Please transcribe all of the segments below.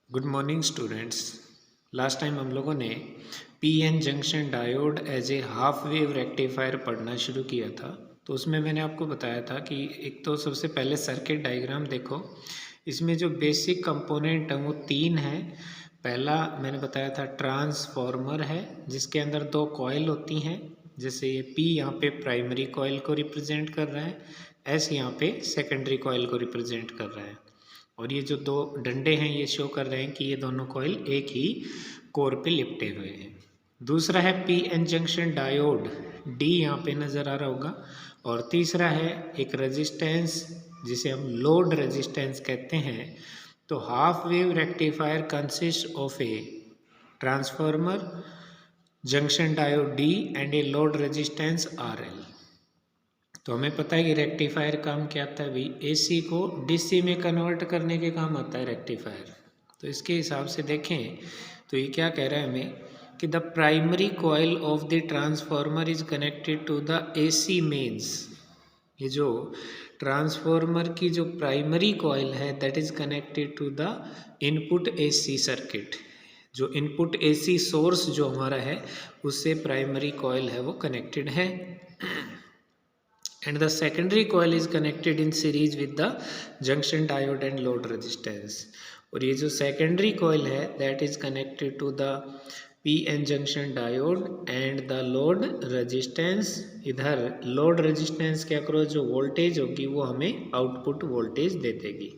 Good morning students. Last time हम लोगों ने PN junction diode as a half wave rectifier पढ़ना शुरू किया था। तो उसमें मैंने आपको बताया था कि एक तो सबसे पहले सर्किट डायग्राम देखो। इसमें जो बेसिक कंपोनेंट है वो तीन है। पहला मैंने बताया था ट्रांसफॉर्मर है, जिसके अंदर दो कॉइल होती हैं। जैसे ये पी यहाँ पे प्राइमरी कॉइल को रिप्रेजेंट कर रहा है, एस यहाँ पे सेकेंडरी कॉइल को रिप्रेजेंट कर रहा है, और ये जो दो डंडे हैं ये शो कर रहे हैं कि ये दोनों कॉइल एक ही कोर पे लिपटे हुए हैं। दूसरा है P N junction diode, D यहाँ पे नज़र आ रहा होगा। और तीसरा है एक रेजिस्टेंस जिसे हम लोड रेजिस्टेंस कहते हैं। तो half wave rectifier consist of a transformer, junction diode D and a load resistance R L. तो हमें पता है कि रेक्टिफायर काम क्या आता है भाई, एसी को डीसी में कन्वर्ट करने के काम आता है रेक्टिफायर। तो इसके हिसाब से देखें तो ये क्या कह रहा है हमें कि the primary coil of the transformer is connected to the AC mains. ये जो ट्रांसफार्मर की जो प्राइमरी कॉइल है that is connected to the input AC circuit. जो इनपुट एसी सोर्स जो हमारा है उससे प्राइमरी कॉइल है वो कनेक्टेड है, and the secondary coil is connected in series with the junction diode and load resistance। और ये जो secondary coil है that is connected to the PN junction diode and the load resistance। इधर load resistance के across जो voltage होगी वो हमें आउटपुट वोल्टेज दे देगी।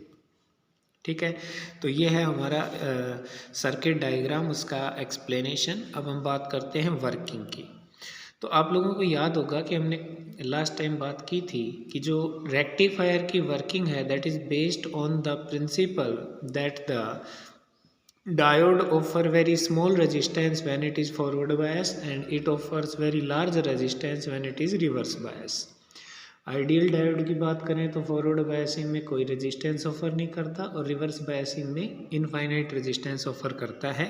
ठीक है, तो ये है हमारा सर्किट डायग्राम, उसका एक्सप्लेनेशन। अब हम बात करते हैं वर्किंग की। तो आप लोगों को याद होगा कि हमने लास्ट टाइम बात की थी कि जो रेक्टिफायर की वर्किंग है that is based on the principal that the diode offer very small resistance when it is forward bias and it offers very large resistance when it is reverse bias. Ideal diode की बात करें तो forward biasing में कोई resistance offer नहीं करता और reverse biasing में इनफाइनाइट रेजिस्टेंस ऑफर करता है।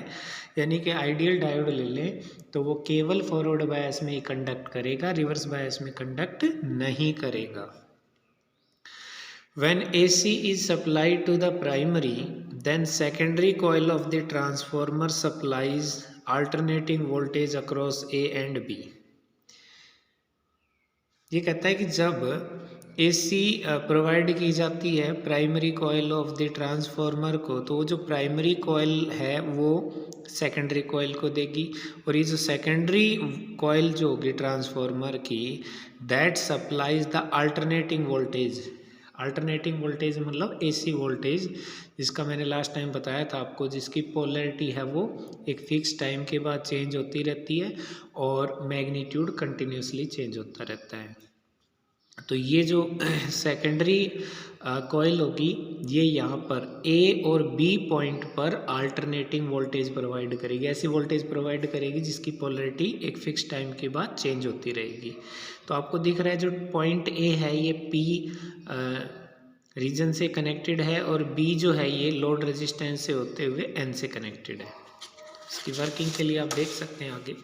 यानी कि आइडियल डायोड ले लें तो वो केवल फॉरवर्ड बायस में ही कंडक्ट करेगा, रिवर्स बायस में कंडक्ट नहीं करेगा। When AC is supplied to the primary, then secondary coil of the transformer supplies alternating voltage across A and B। ये कहता है कि जब एसी प्रोवाइड की जाती है primary coil of the transformer को, तो वो जो प्राइमरी कॉइल है वो सेकेंडरी कॉइल को देगी, और ये जो सेकेंडरी कॉइल जो होगी ट्रांसफार्मर की that supplies the alternating voltage. Alternating voltage मतलब एसी वोल्टेज, जिसका मैंने लास्ट टाइम बताया था आपको, जिसकी पोलैरिटी है वो एक फिक्स टाइम के बाद चेंज होती रहती है और मैग्नीट्यूड कंटिन्यूसली चेंज होता रहता है। तो ये जो सेकेंडरी कॉइल होगी ये यहाँ पर ए और बी पॉइंट पर अल्टरनेटिंग वोल्टेज प्रोवाइड करेगी, ऐसी वोल्टेज प्रोवाइड करेगी जिसकी पोलैरिटी एक फिक्स टाइम के बाद चेंज होती रहेगी। तो आपको दिख रहा है जो पॉइंट ए है ये पी रीजन से कनेक्टेड है और बी जो है ये लोड रेजिस्टेंस से होते हुए एन से कनेक्टेड है। इसकी वर्किंग के लिए आप देख सकते हैं आगे।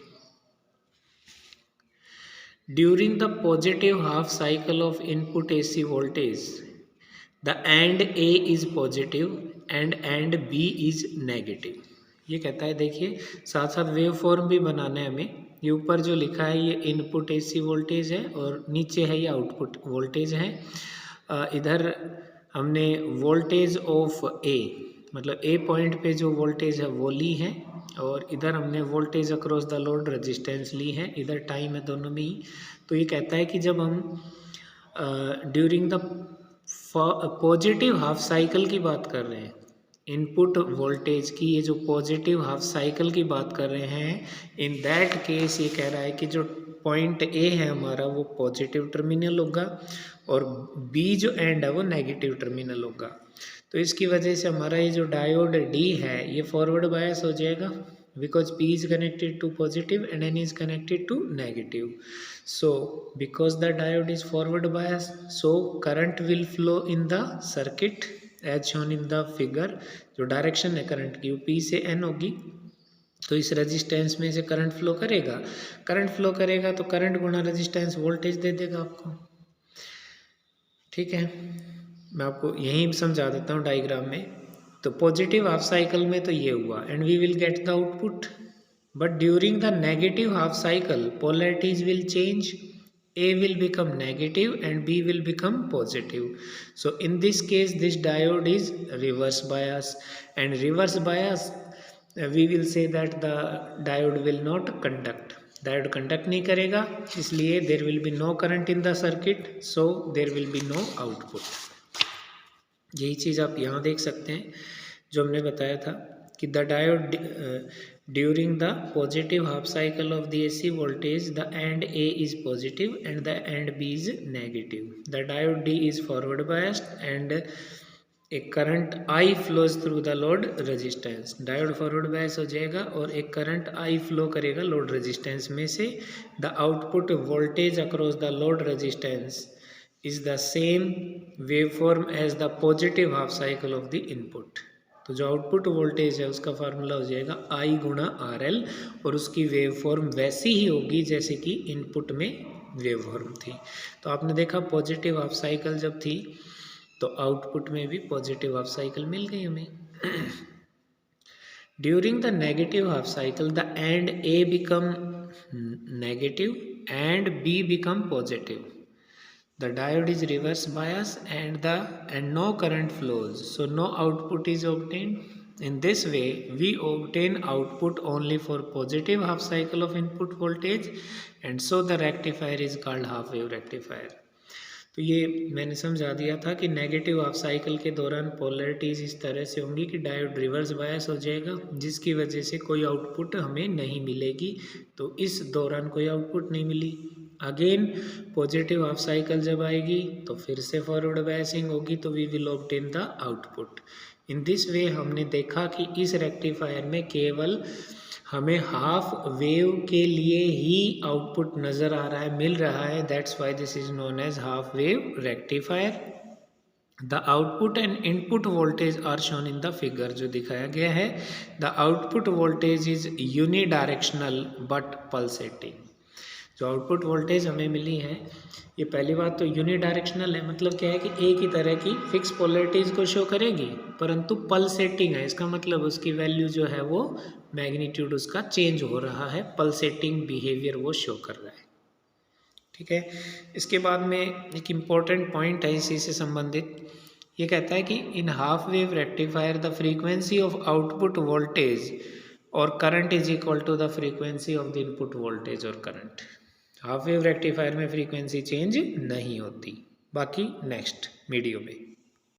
During the positive half cycle of input AC voltage, the AND A is positive and AND B is negative। ये कहता है, देखिए साथ साथ वेव फॉर्म भी बनाना है हमें। ये ऊपर जो लिखा है ये इनपुट AC वोल्टेज है और नीचे है ये आउटपुट वोल्टेज है। इधर हमने वोल्टेज ऑफ ए मतलब ए पॉइंट पे जो वोल्टेज है वो ली है, और इधर हमने voltage across the load resistance ली है, इधर टाइम है दोनों में ही। तो ये कहता है कि जब हम during the positive half cycle की बात कर रहे हैं, इनपुट वोल्टेज की ये जो पॉजिटिव हाफ साइकिल की बात कर रहे हैं, इन दैट केस ये कह रहा है कि जो पॉइंट ए है हमारा वो पॉजिटिव टर्मिनल होगा और बी जो एंड है वो नेगेटिव टर्मिनल होगा। तो इसकी वजह से हमारा ये जो डायोड डी है ये फॉरवर्ड बायस हो जाएगा, because P is connected to positive and N is connected to negative. So because the diode is forward bias, so current will flow in the circuit as shown in the figure। जो direction है current की वो P से N होगी, तो इस resistance में से करंट फ्लो करेगा। करंट फ्लो करेगा तो करंट गुणा रेजिस्टेंस वोल्टेज दे देगा आपको। ठीक है, मैं आपको यहीं समझा देता हूँ डायग्राम में। तो पॉजिटिव हाफ साइकिल में तो ये हुआ and we will get the output. But during the negative half cycle, polarities will change. A will become negative and B will become positive. So in this case, this diode is reverse bias. And reverse bias, we will say that the diode will not conduct. Diode conduct नहीं करेगा, इसलिए there will be no current in the circuit, so there will be no output. यही चीज़ आप यहाँ देख सकते हैं जो हमने बताया था कि the diode during the positive half cycle of the AC voltage, the end A is positive and the end B is negative. The diode D is forward biased and a current I flows through the load resistance. Diode forward bias हो जाएगा और एक current I flow करेगा load resistance में से. The output voltage across the load resistance is the same waveform as the positive half cycle of the input. तो जो output voltage है उसका फार्मूला हो जाएगा I गुणा RL और उसकी वेव फॉर्म वैसी ही होगी जैसे कि इनपुट में वेव फॉर्म थी. तो आपने देखा पॉजिटिव हाफ साइकिल जब थी तो आउटपुट में भी पॉजिटिव हाफ साइकिल मिल गई हमें. During the negative half cycle the end A become negative and B become positive. The diode is reverse bias and no current flows, so no output is obtained. In this way, we obtain output only for positive half cycle of input voltage, and so the rectifier is called half wave rectifier. तो ये मैंने समझा दिया था कि negative half cycle के दौरान polarities इस तरह से होंगी कि डायोड रिवर्स बायस हो जाएगा जिसकी वजह से कोई आउटपुट हमें नहीं मिलेगी. तो इस दौरान कोई आउटपुट नहीं मिली. अगेन पॉजिटिव हाफ साइकिल जब आएगी तो फिर से फॉरवर्ड बायसिंग होगी तो we will obtain the output. In this way हमने देखा कि इस रेक्टिफायर में केवल हमें हाफ वेव के लिए ही आउटपुट नज़र आ रहा है, मिल रहा है. That's why this is known as half wave rectifier. The output and input voltage are shown in the figure जो दिखाया गया है. The output voltage is unidirectional but pulsating. जो आउटपुट वोल्टेज हमें मिली है ये पहली बात तो यूनिडायरेक्शनल है. मतलब क्या है कि एक ही तरह की फिक्स पोलैरिटीज को शो करेगी परंतु पल्सेटिंग है. इसका मतलब उसकी वैल्यू जो है वो मैग्नीट्यूड उसका चेंज हो रहा है, पल्सेटिंग बिहेवियर वो शो कर रहा है. ठीक है. इसके बाद में एक इम्पॉर्टेंट पॉइंट है इसी से संबंधित. ये कहता है कि in half wave rectifier the frequency of output voltage और current is equal to the frequency of the input voltage और करंट. हाफ वेव रेक्टिफायर में फ्रीक्वेंसी चेंज नहीं होती. बाकी नेक्स्ट वीडियो में